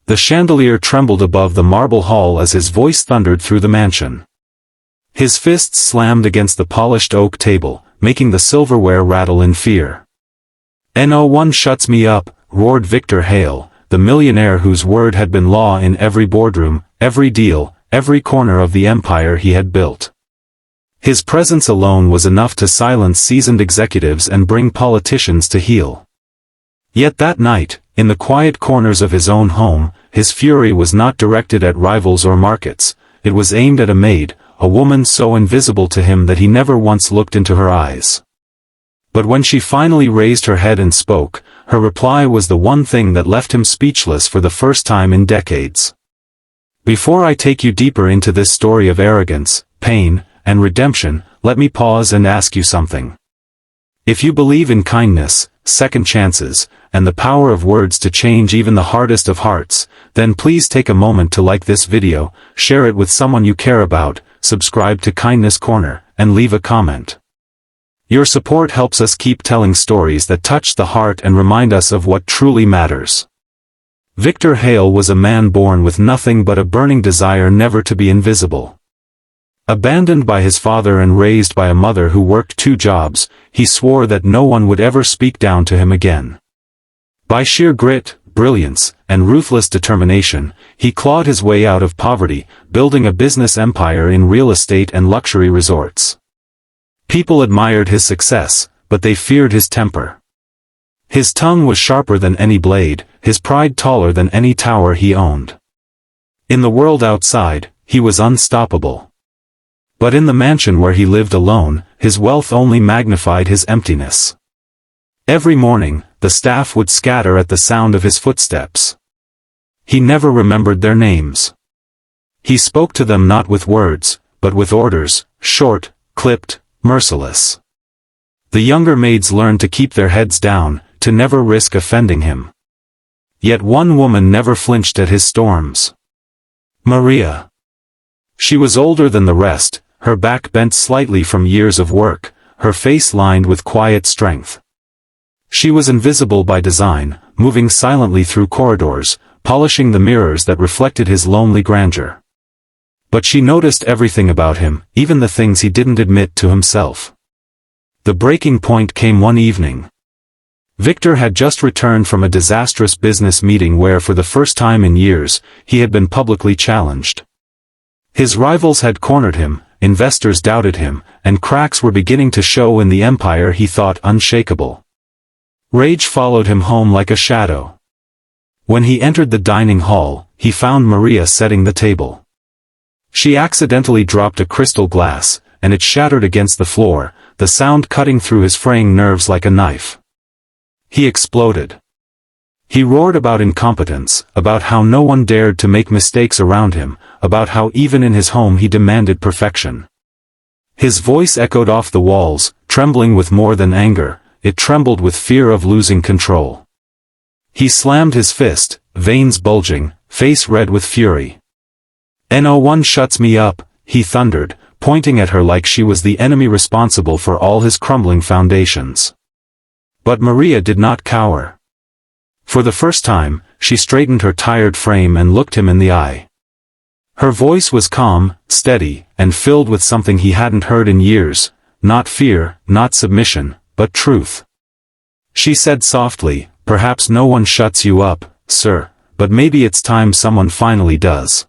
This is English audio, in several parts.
The chandelier trembled above the marble hall as his voice thundered through the mansion. His fists slammed against the polished oak table, making the silverware rattle in fear. "No one shuts me up," roared Victor Hale, the millionaire whose word had been law in every boardroom, every deal, every corner of the empire he had built. His presence alone was enough to silence seasoned executives and bring politicians to heel. Yet that night, in the quiet corners of his own home, his fury was not directed at rivals or markets. It was aimed at a maid, a woman so invisible to him that he never once looked into her eyes. But when she finally raised her head and spoke, her reply was the one thing that left him speechless for the first time in decades. "Before I take you deeper into this story of arrogance, pain, and redemption, let me pause and ask you something. If you believe in kindness, second chances, and the power of words to change even the hardest of hearts, then please take a moment to like this video, share it with someone you care about, subscribe to Kindness Corner, and leave a comment. Your support helps us keep telling stories that touch the heart and remind us of what truly matters." Victor Hale was a man born with nothing but a burning desire never to be invisible. Abandoned by his father and raised by a mother who worked 2 jobs, he swore that no one would ever speak down to him again. By sheer grit, brilliance, and ruthless determination, he clawed his way out of poverty, building a business empire in real estate and luxury resorts. People admired his success, but they feared his temper. His tongue was sharper than any blade, his pride taller than any tower he owned. In the world outside, he was unstoppable. But in the mansion where he lived alone, his wealth only magnified his emptiness. Every morning, the staff would scatter at the sound of his footsteps. He never remembered their names. He spoke to them not with words, but with orders, short, clipped, merciless. The younger maids learned to keep their heads down, to never risk offending him. Yet one woman never flinched at his storms. Maria. She was older than the rest, her back bent slightly from years of work, her face lined with quiet strength. She was invisible by design, moving silently through corridors, polishing the mirrors that reflected his lonely grandeur. But she noticed everything about him, even the things he didn't admit to himself. The breaking point came one evening. Victor had just returned from a disastrous business meeting where for the first time in years, he had been publicly challenged. His rivals had cornered him, investors doubted him, and cracks were beginning to show in the empire he thought unshakable. Rage followed him home like a shadow. When he entered the dining hall, he found Maria setting the table. She accidentally dropped a crystal glass, and it shattered against the floor, the sound cutting through his fraying nerves like a knife. He exploded. He roared about incompetence, about how no one dared to make mistakes around him, about how even in his home he demanded perfection. His voice echoed off the walls, trembling with more than anger, it trembled with fear of losing control. He slammed his fist, veins bulging, face red with fury. "No one shuts me up," he thundered, pointing at her like she was the enemy responsible for all his crumbling foundations. But Maria did not cower. For the first time, she straightened her tired frame and looked him in the eye. Her voice was calm, steady, and filled with something he hadn't heard in years, not fear, not submission, but truth. She said softly, "Perhaps no one shuts you up, sir, but maybe it's time someone finally does.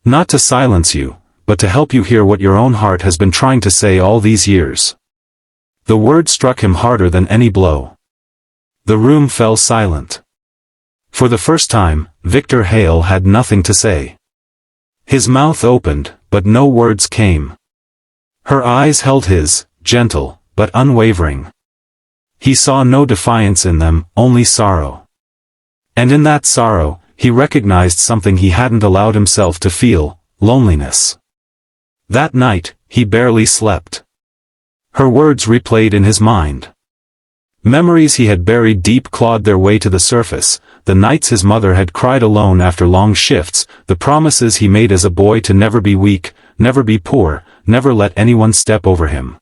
Not to silence you, but to help you hear what your own heart has been trying to say all these years." The word struck him harder than any blow. The room fell silent. For the first time, Victor Hale had nothing to say. His mouth opened, but no words came. Her eyes held his, gentle, but unwavering. He saw no defiance in them, only sorrow. And in that sorrow, he recognized something he hadn't allowed himself to feel, loneliness. That night, he barely slept. Her words replayed in his mind. Memories he had buried deep clawed their way to the surface, the nights his mother had cried alone after long shifts, the promises he made as a boy to never be weak, never be poor, never let anyone step over him.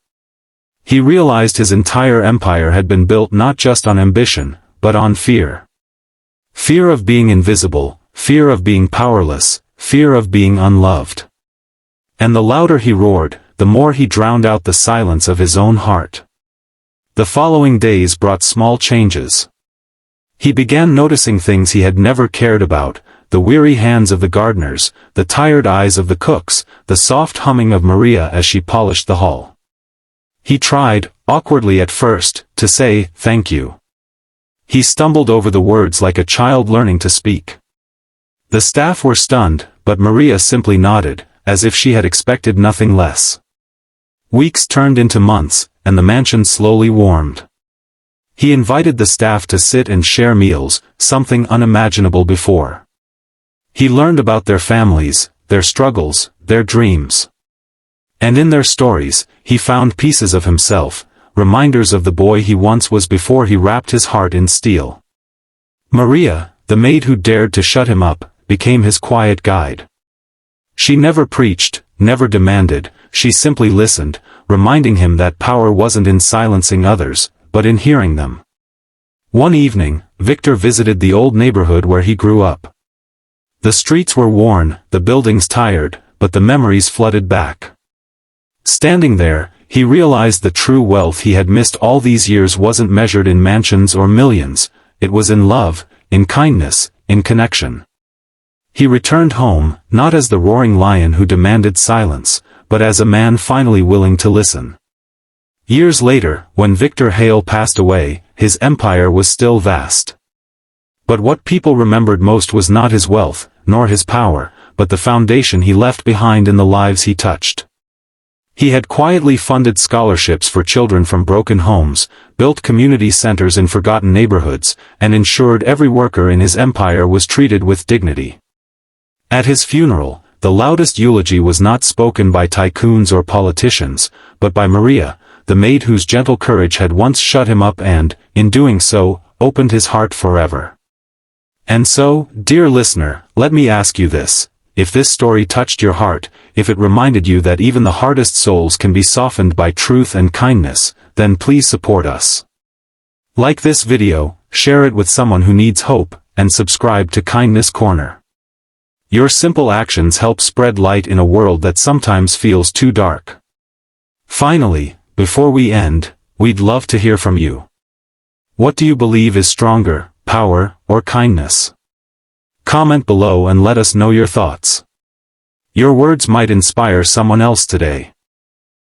He realized his entire empire had been built not just on ambition, but on fear. Fear of being invisible, fear of being powerless, fear of being unloved. And the louder he roared, the more he drowned out the silence of his own heart. The following days brought small changes. He began noticing things he had never cared about, the weary hands of the gardeners, the tired eyes of the cooks, the soft humming of Maria as she polished the hall. He tried, awkwardly at first, to say, "Thank you." He stumbled over the words like a child learning to speak. The staff were stunned, but Maria simply nodded, as if she had expected nothing less. Weeks turned into months, and the mansion slowly warmed. He invited the staff to sit and share meals, something unimaginable before. He learned about their families, their struggles, their dreams. And in their stories, he found pieces of himself, reminders of the boy he once was before he wrapped his heart in steel. Maria, the maid who dared to shut him up, became his quiet guide. She never preached, never demanded, she simply listened, reminding him that power wasn't in silencing others, but in hearing them. One evening, Victor visited the old neighborhood where he grew up. The streets were worn, the buildings tired, but the memories flooded back. Standing there, he realized the true wealth he had missed all these years wasn't measured in mansions or millions, it was in love, in kindness, in connection. He returned home, not as the roaring lion who demanded silence, but as a man finally willing to listen. Years later, when Victor Hale passed away, his empire was still vast. But what people remembered most was not his wealth, nor his power, but the foundation he left behind in the lives he touched. He had quietly funded scholarships for children from broken homes, built community centers in forgotten neighborhoods, and ensured every worker in his empire was treated with dignity. At his funeral, the loudest eulogy was not spoken by tycoons or politicians, but by Maria, the maid whose gentle courage had once shut him up and, in doing so, opened his heart forever. And so, dear listener, let me ask you this: if this story touched your heart, if it reminded you that even the hardest souls can be softened by truth and kindness, then please support us. Like this video, share it with someone who needs hope, and subscribe to Kindness Corner. Your simple actions help spread light in a world that sometimes feels too dark. Finally, before we end, we'd love to hear from you. What do you believe is stronger, power, or kindness? Comment below and let us know your thoughts. Your words might inspire someone else today.